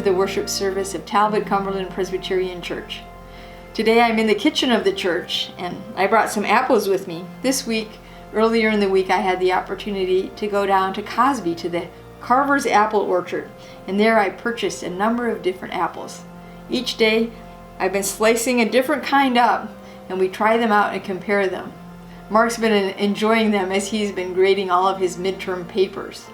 the worship service of Talbott Cumberland Presbyterian Church. Today I'm in the kitchen of the church and I brought some apples with me. This week, earlier in the week, I had the opportunity to go down to Cosby to the Carver's Apple Orchard, and there I purchased a number of different apples. Each day I've been slicing a different kind up and we try them out and compare them. Mark's been enjoying them as he's been grading all of his midterm papers.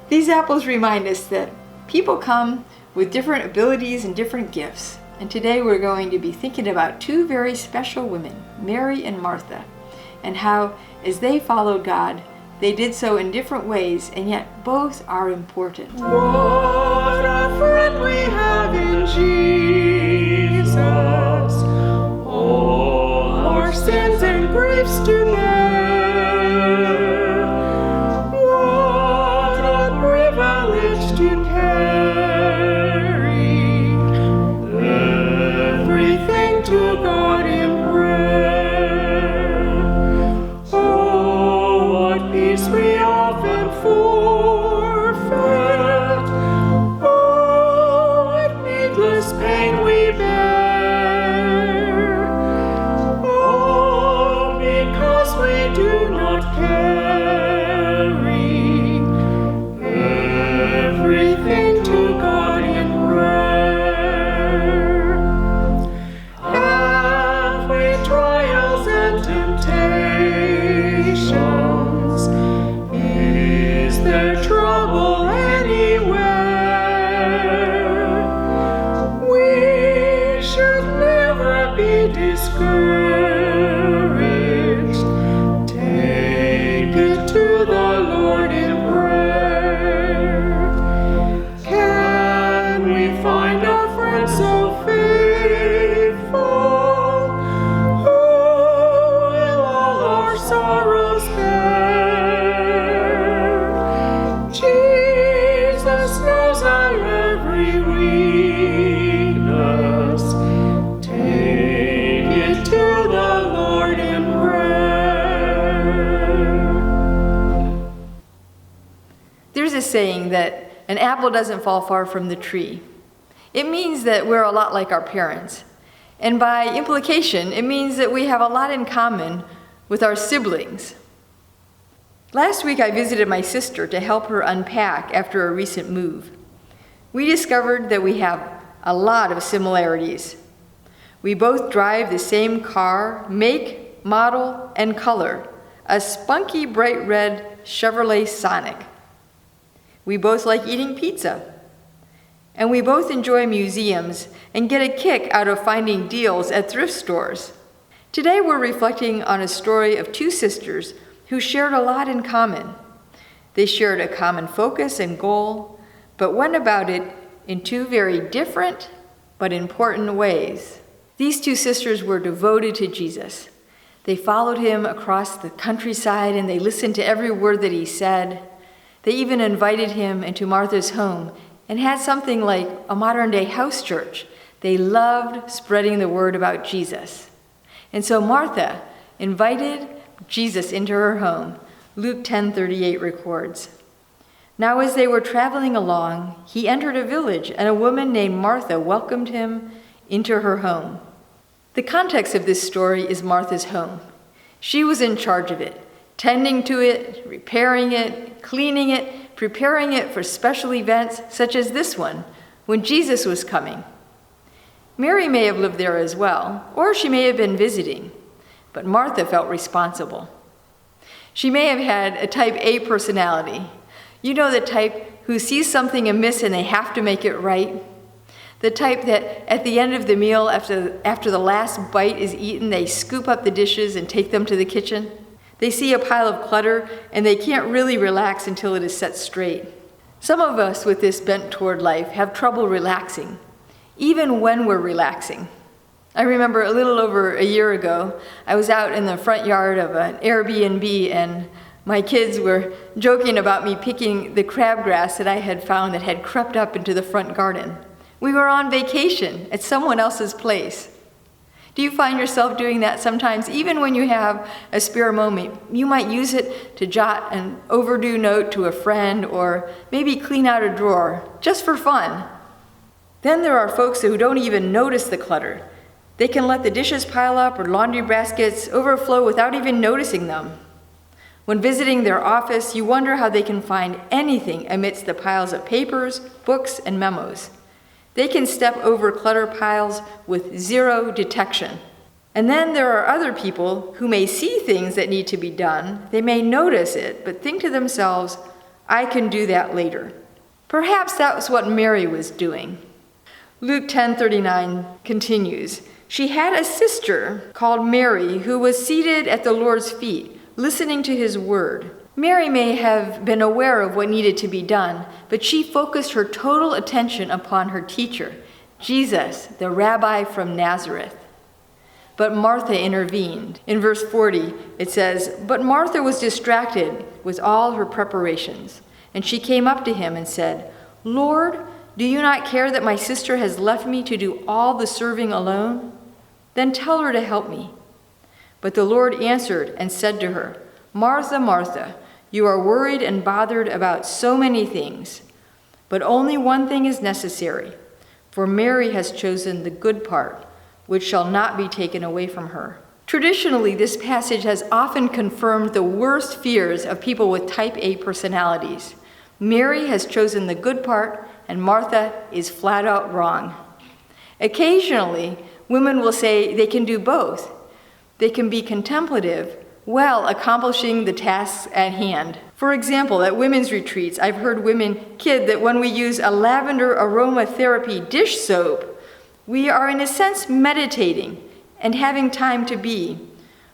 These apples remind us that people come with different abilities and different gifts. And today we're going to be thinking about two very special women, Mary and Martha, and how, as they followed God, they did so in different ways, and yet both are important. What a friend we have in Jesus, all our sins and griefs to bear. What a privilege to carry everything to God in prayer. Oh, what peace we often forfeit. Oh, what needless pain we bear. Oh, because we do not carry everything to God in prayer. Have we trials and temptations? Is there trouble anywhere? We should never be discouraged. Take it to the Lord in prayer. Can we find a friend so faithful, who will all our sorrows bear? Jesus knows our every weakness. Take it to the Lord in prayer. There's a saying that an apple doesn't fall far from the tree. It means that we're a lot like our parents. And by implication, it means that we have a lot in common with our siblings. Last week I visited my sister to help her unpack after a recent move. We discovered that we have a lot of similarities. We both drive the same car, make, model, and color, a spunky bright red Chevrolet Sonic. We both like eating pizza. And we both enjoy museums and get a kick out of finding deals at thrift stores. Today we're reflecting on a story of two sisters who shared a lot in common. They shared a common focus and goal, but went about it in two very different but important ways. These two sisters were devoted to Jesus. They followed him across the countryside and they listened to every word that he said. They even invited him into Martha's home and had something like a modern-day house church. They loved spreading the word about Jesus. And so Martha invited Jesus into her home. Luke 10:38 records, "Now as they were traveling along, he entered a village, and a woman named Martha welcomed him into her home." The context of this story is Martha's home. She was in charge of it, tending to it, repairing it, cleaning it, preparing it for special events such as this one, when Jesus was coming. Mary may have lived there as well, or she may have been visiting, but Martha felt responsible. She may have had a type A personality. You know, the type who sees something amiss and they have to make it right. The type that at the end of the meal, after the last bite is eaten, they scoop up the dishes and take them to the kitchen. They see a pile of clutter and they can't really relax until it is set straight. Some of us with this bent toward life have trouble relaxing, even when we're relaxing. I remember a little over a year ago, I was out in the front yard of an Airbnb and my kids were joking about me picking the crabgrass that I had found that had crept up into the front garden. We were on vacation at someone else's place. Do you find yourself doing that sometimes? Even when you have a spare moment, you might use it to jot an overdue note to a friend or maybe clean out a drawer, just for fun. Then there are folks who don't even notice the clutter. They can let the dishes pile up or laundry baskets overflow without even noticing them. When visiting their office, you wonder how they can find anything amidst the piles of papers, books, and memos. They can step over clutter piles with zero detection. And then there are other people who may see things that need to be done. They may notice it, but think to themselves, I can do that later. Perhaps that was what Mary was doing. Luke 10:39 continues, she had a sister called Mary who was seated at the Lord's feet, listening to his word. Mary may have been aware of what needed to be done, but she focused her total attention upon her teacher, Jesus, the rabbi from Nazareth. But Martha intervened. In verse 40, it says, but Martha was distracted with all her preparations, and she came up to him and said, Lord, do you not care that my sister has left me to do all the serving alone? Then tell her to help me. But the Lord answered and said to her, Martha, Martha, you are worried and bothered about so many things, but only one thing is necessary, for Mary has chosen the good part, which shall not be taken away from her. Traditionally, this passage has often confirmed the worst fears of people with type A personalities. Mary has chosen the good part, and Martha is flat out wrong. Occasionally, women will say they can do both. They can be contemplative while accomplishing the tasks at hand. For example, at women's retreats, I've heard women kid that when we use a lavender aromatherapy dish soap, we are in a sense meditating and having time to be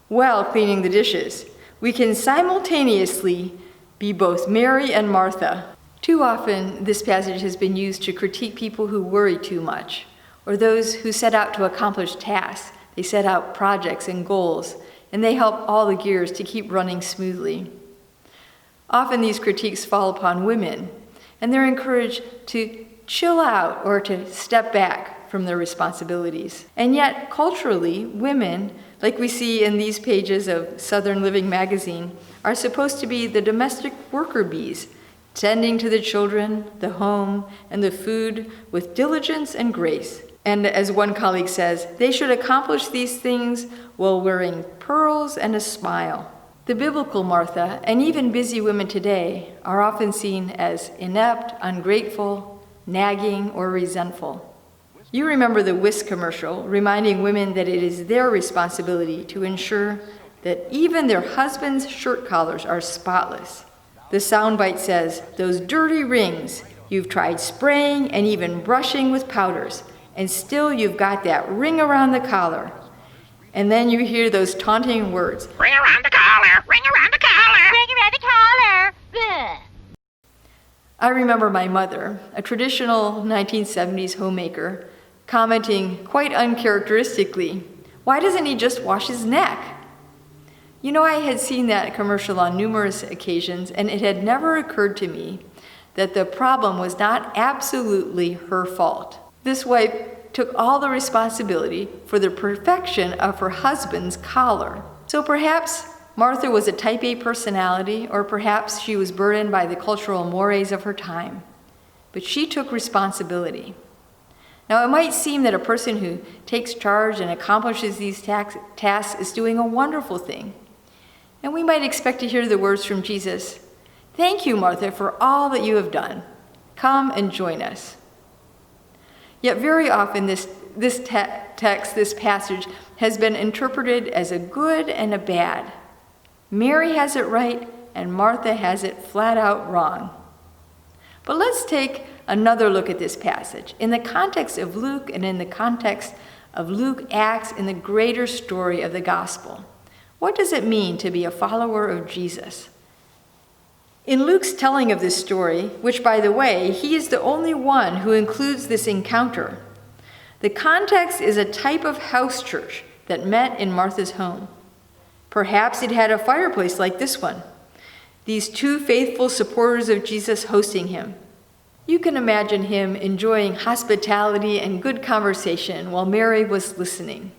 while cleaning the dishes. We can simultaneously be both Mary and Martha. Too often, this passage has been used to critique people who worry too much, or those who set out to accomplish tasks. They set out projects and goals, and they help all the gears to keep running smoothly. Often these critiques fall upon women, and they're encouraged to chill out or to step back from their responsibilities. And yet, culturally, women, like we see in these pages of Southern Living magazine, are supposed to be the domestic worker bees, tending to the children, the home, and the food with diligence and grace. And as one colleague says, they should accomplish these things while wearing pearls and a smile. The biblical Martha, and even busy women today, are often seen as inept, ungrateful, nagging, or resentful. You remember the Whisk commercial reminding women that it is their responsibility to ensure that even their husband's shirt collars are spotless. The soundbite says, those dirty rings, you've tried spraying and even brushing with powders, and still you've got that ring around the collar. And then you hear those taunting words, Ring around the collar, ring around the collar, ring around the collar. Bleh. I remember my mother, a traditional 1970s homemaker, commenting quite uncharacteristically, why doesn't he just wash his neck? You know, I had seen that commercial on numerous occasions, and it had never occurred to me that the problem was not absolutely her fault. This wife took all the responsibility for the perfection of her husband's collar. So perhaps Martha was a type A personality, or perhaps she was burdened by the cultural mores of her time. But she took responsibility. Now, it might seem that a person who takes charge and accomplishes these tasks is doing a wonderful thing. And we might expect to hear the words from Jesus, "Thank you, Martha, for all that you have done. Come and join us." Yet very often this passage, has been interpreted as a good and a bad. Mary has it right, and Martha has it flat out wrong. But let's take another look at this passage in the context of Luke and in the context of Luke Acts in the greater story of the gospel. What does it mean to be a follower of Jesus? In Luke's telling of this story, which, by the way, he is the only one who includes this encounter, the context is a type of house church that met in Martha's home. Perhaps it had a fireplace like this one, these two faithful supporters of Jesus hosting him. You can imagine him enjoying hospitality and good conversation while Mary was listening.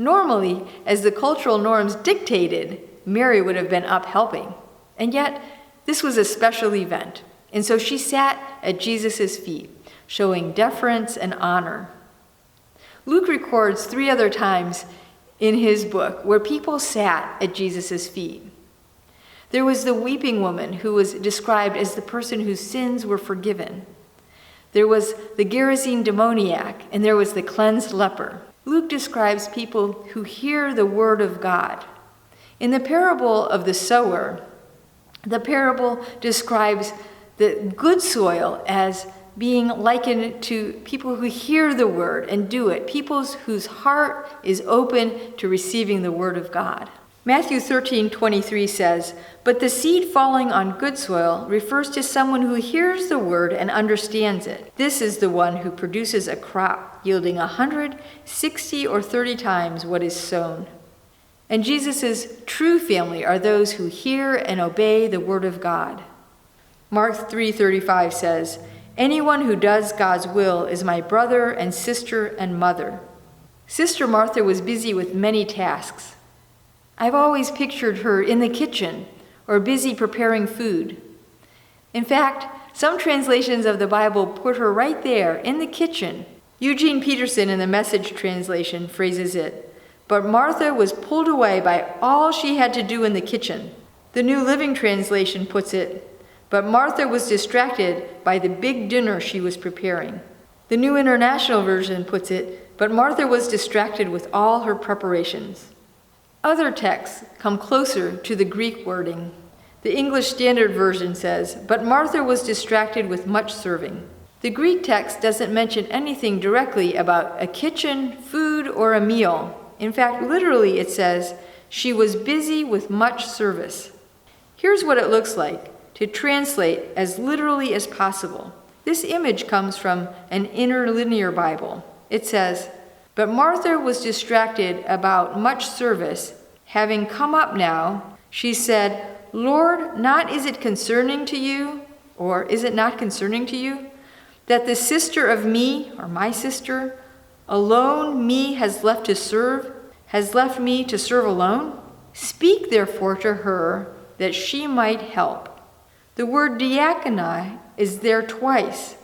Normally, as the cultural norms dictated, Mary would have been up helping. And yet, this was a special event. And so she sat at Jesus' feet, showing deference and honor. Luke records 3 other times in his book where people sat at Jesus' feet. There was the weeping woman who was described as the person whose sins were forgiven. There was the Gerasene demoniac, and there was the cleansed leper. Luke describes people who hear the word of God. In the parable of the sower, the parable describes the good soil as being likened to people who hear the word and do it, people whose heart is open to receiving the word of God. Matthew 13:23 says, "But the seed falling on good soil refers to someone who hears the word and understands it. This is the one who produces a crop yielding 100, 60, or 30 times what is sown." And Jesus' true family are those who hear and obey the word of God. Mark 3:35 says, "Anyone who does God's will is my brother and sister and mother." Sister Martha was busy with many tasks. I've always pictured her in the kitchen or busy preparing food. In fact, some translations of the Bible put her right there in the kitchen. Eugene Peterson in the Message translation phrases it, "But Martha was pulled away by all she had to do in the kitchen." The New Living Translation puts it, "But Martha was distracted by the big dinner she was preparing." The New International Version puts it, "But Martha was distracted with all her preparations." Other texts come closer to the Greek wording. The English Standard Version says, "But Martha was distracted with much serving." The Greek text doesn't mention anything directly about a kitchen, food, or a meal. In fact, literally it says, "She was busy with much service." Here's what it looks like to translate as literally as possible. This image comes from an interlinear Bible. It says, "But Martha was distracted about much service. Having come up now, she said, 'Lord, not is it concerning to you, or is it not concerning to you, that the sister of me, or my sister, alone me has left me to serve alone? Speak therefore to her that she might help.'" The word diakonai is there twice.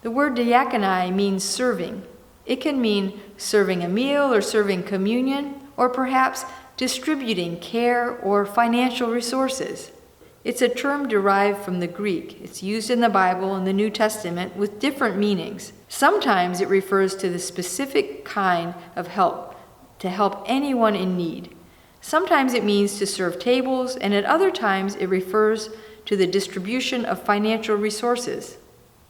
The word diakonai means serving. It can mean serving a meal or serving communion, or perhaps distributing care or financial resources. It's a term derived from the Greek. It's used in the Bible and the New Testament with different meanings. Sometimes it refers to the specific kind of help, to help anyone in need. Sometimes it means to serve tables, and at other times it refers to the distribution of financial resources.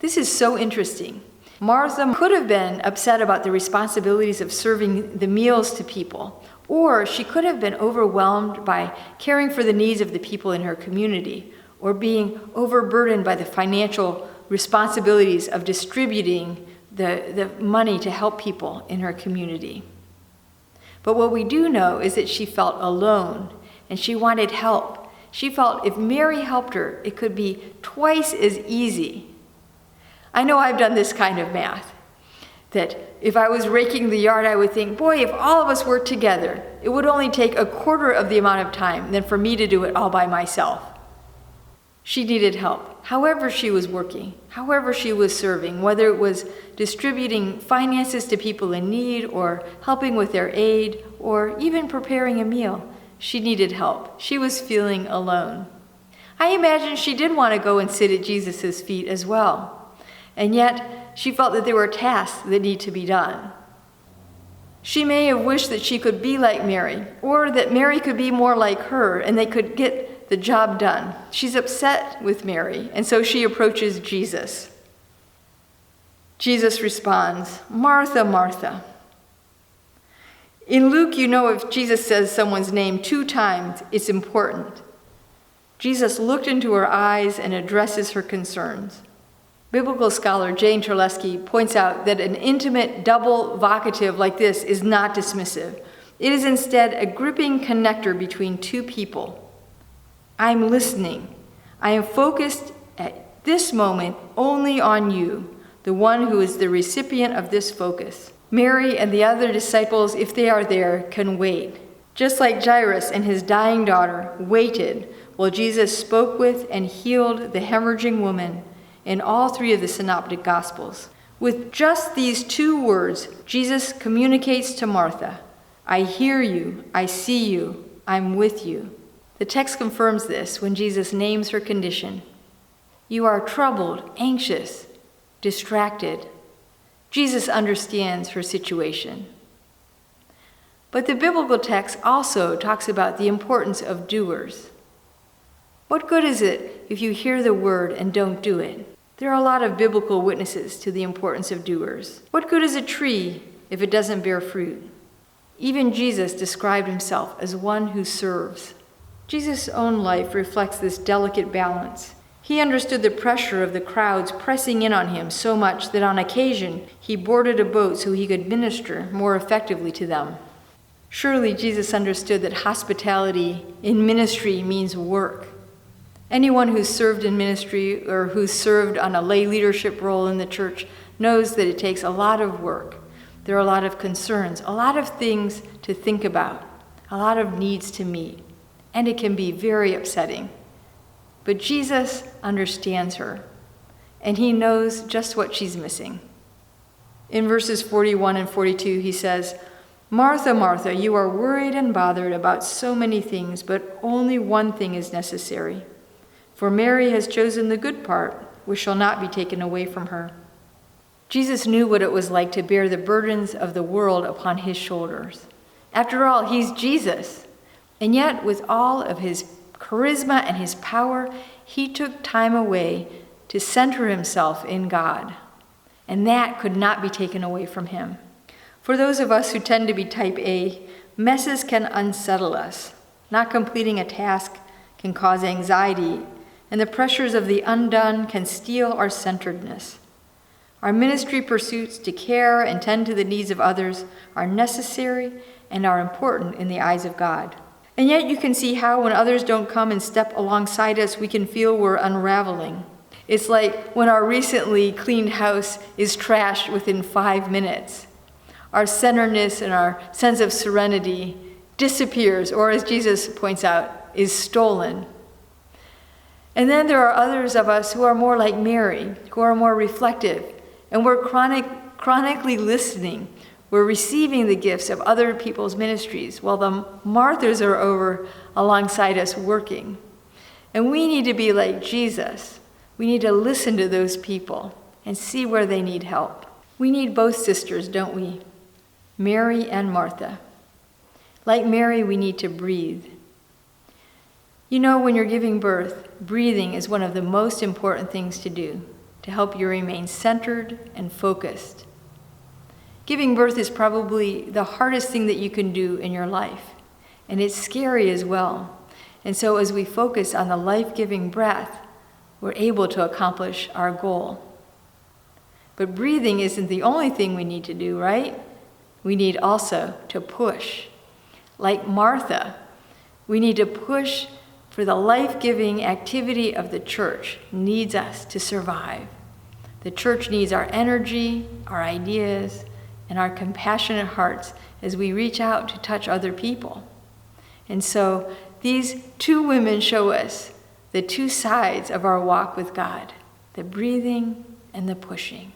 This is so interesting. Martha could have been upset about the responsibilities of serving the meals to people, or she could have been overwhelmed by caring for the needs of the people in her community, or being overburdened by the financial responsibilities of distributing the money to help people in her community. But what we do know is that she felt alone, and she wanted help. She felt if Mary helped her, it could be twice as easy. I know I've done this kind of math, that if I was raking the yard, I would think, boy, if all of us worked together, it would only take a quarter of the amount of time than for me to do it all by myself. She needed help. However she was working, however she was serving, whether it was distributing finances to people in need or helping with their aid or even preparing a meal, she needed help. She was feeling alone. I imagine she did want to go and sit at Jesus' feet as well. And yet, she felt that there were tasks that need to be done. She may have wished that she could be like Mary, or that Mary could be more like her, and they could get the job done. She's upset with Mary, and so she approaches Jesus. Jesus responds, "Martha, Martha." In Luke, you know if Jesus says someone's name 2 times, it's important. Jesus looked into her eyes and addresses her concerns. Biblical scholar Jane Terlesky points out that an intimate double vocative like this is not dismissive. It is instead a gripping connector between 2 people. I'm listening. I am focused at this moment only on you, the one who is the recipient of this focus. Mary and the other disciples, if they are there, can wait. Just like Jairus and his dying daughter waited while Jesus spoke with and healed the hemorrhaging woman in all three of the synoptic gospels. With just these two words, Jesus communicates to Martha, I hear you, I see you, I'm with you. The text confirms this when Jesus names her condition. You are troubled, anxious, distracted. Jesus understands her situation. But the biblical text also talks about the importance of doers. What good is it if you hear the word and don't do it? There are a lot of biblical witnesses to the importance of doers. What good is a tree if it doesn't bear fruit? Even Jesus described himself as one who serves. Jesus' own life reflects this delicate balance. He understood the pressure of the crowds pressing in on him so much that on occasion he boarded a boat so he could minister more effectively to them. Surely Jesus understood that hospitality in ministry means work. Anyone who's served in ministry or who's served on a lay leadership role in the church knows that it takes a lot of work. There are a lot of concerns, a lot of things to think about, a lot of needs to meet, and it can be very upsetting. But Jesus understands her, and he knows just what she's missing. In verses 41 and 42, he says, Martha, Martha, you are worried and bothered about so many things, but only one thing is necessary. For Mary has chosen the good part, which shall not be taken away from her. Jesus knew what it was like to bear the burdens of the world upon his shoulders. After all, he's Jesus. And yet, with all of his charisma and his power, he took time away to center himself in God. And that could not be taken away from him. For those of us who tend to be type A, messes can unsettle us. Not completing a task can cause anxiety, and the pressures of the undone can steal our centeredness. Our ministry pursuits to care and tend to the needs of others are necessary and are important in the eyes of God. And yet you can see how when others don't come and step alongside us, we can feel we're unraveling. It's like when our recently cleaned house is trashed within 5 minutes. Our centeredness and our sense of serenity disappears, or as Jesus points out, is stolen. And then there are others of us who are more like Mary, who are more reflective, and we're chronically listening. We're receiving the gifts of other people's ministries while the Marthas are over alongside us working. And we need to be like Jesus. We need to listen to those people and see where they need help. We need both sisters, don't we? Mary and Martha. Like Mary, we need to breathe. You know, when you're giving birth, breathing is one of the most important things to do to help you remain centered and focused. Giving birth is probably the hardest thing that you can do in your life, and it's scary as well. And so as we focus on the life-giving breath, we're able to accomplish our goal. But breathing isn't the only thing we need to do, right? We need also to push. Like Martha, we need to push for the life-giving activity of the church needs us to survive. The church needs our energy, our ideas, and our compassionate hearts as we reach out to touch other people. And so these two women show us the two sides of our walk with God, the breathing and the pushing,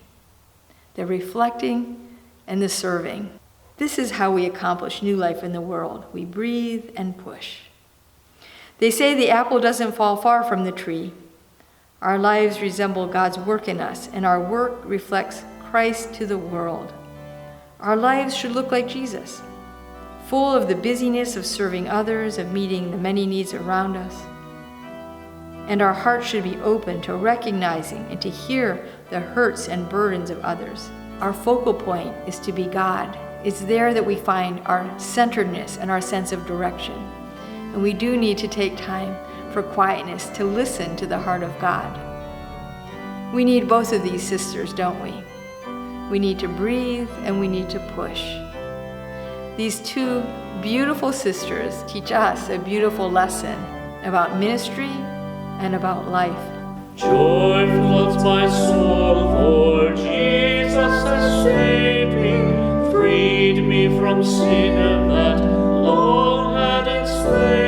the reflecting and the serving. This is how we accomplish new life in the world. We breathe and push. They say the apple doesn't fall far from the tree. Our lives resemble God's work in us, and our work reflects Christ to the world. Our lives should look like Jesus, full of the busyness of serving others, of meeting the many needs around us. And our hearts should be open to recognizing and to hear the hurts and burdens of others. Our focal point is to be God. It's there that we find our centeredness and our sense of direction. And we do need to take time for quietness to listen to the heart of God. We need both of these sisters, don't we? We need to breathe and we need to push. These two beautiful sisters teach us a beautiful lesson about ministry and about life. Joy floods my soul, for Jesus has saved me. freed me from sin that long had enslaved